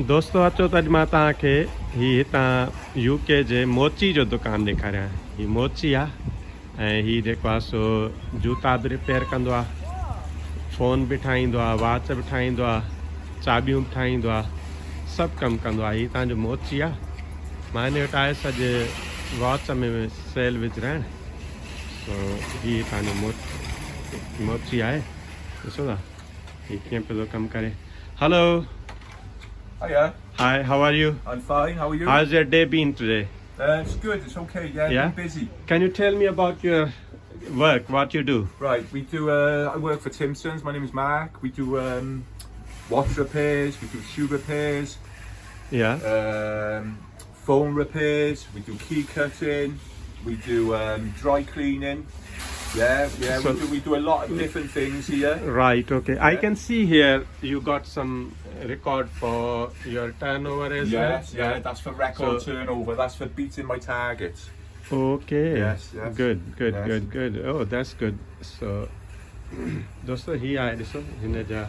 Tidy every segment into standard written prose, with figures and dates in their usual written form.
दोस्तों अचो त अॼु मां तव्हांखे ही हितां यूके जे मोची जो दुकानु ॾेखारियां। ही मोची आहे ऐं ही जेको आहे सो जूता बि रिपेयर कंदो आहे, फ़ोन बि ठाहींदो आहे, वाच बि ठाहींदो आहे, चाॿियूं बि ठाहींदो आहे, सभु कमु कंदो आहे। ही तव्हांजो मोची आहे। मां हिन वटि आयुसि अॼु वॉच में सेल विझराइण, सो ही तव्हांजो मोची आहे। ॾिसो था ही कीअं पियो थो कमु करे। Hello. Hiya. Hi, how are you? I'm fine. How are you? How's your day been today? It's good. It's okay. Yeah. Been busy. Can you tell me about your work, what you do? Right. We do. I work for Timpson's. My name is Mark. We do watch repairs. We do shoe repairs. Yeah. Phone repairs. We do key cutting. We do dry cleaning. Yeah. So, we do a lot of different things here. Right. Okay. I can see here you got some record for your turnover as well. Yes. Yeah. That's for record turnover. That's for beating my targets. Okay. Yes. Good. Yes. Good. Oh, that's good. So, दोस्तों ही आहे ॾिसो हिन जा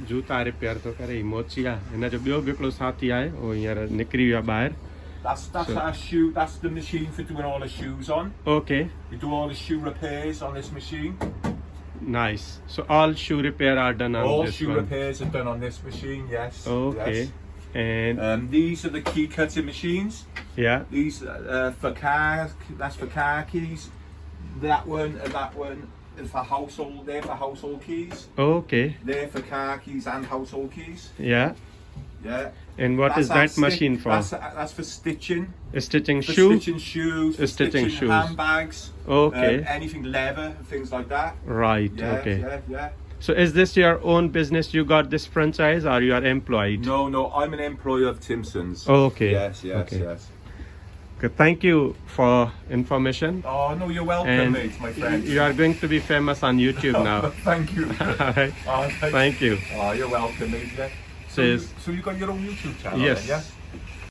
जूता repair थो करे। ही मोची आहे। हिन जो ॿियो बि हिकिड़ो साथी आहे, उहो हींअर निकिरी वियो आहे ॿाहिरि। That's our shoe. That's the machine for doing all the shoes on. Okay. We do all the shoe repairs on this machine. Nice. So all shoe repair are done on All this shoe one. repairs are done on this machine. Yes. Okay. Yes. And these are the key cutting machines. yeah. These for cars. That's for car keys. That one and that one is for household. They're for household keys. Okay. They're for car keys and household keys. Yeah. Yeah. And what is that machine for? That's for stitching. Stitching For shoe? stitching shoes. For Stitching shoes. handbags. Okay. Anything leather, things like that. Right. Yeah, Okay. Yeah. So is this your own business? You got this franchise or you are employed? No, I'm an employee of Timpson's. Okay. Yes. Okay. Yes. Okay. Thank you for information. Oh no, you're welcome, And mate, my friend. you are going to be famous on YouTube now. Thank you. Alright. Thank you. Oh, you're welcome, mate. Yeah. Cheers. So you got your own YouTube channel? Yes. Then, yeah.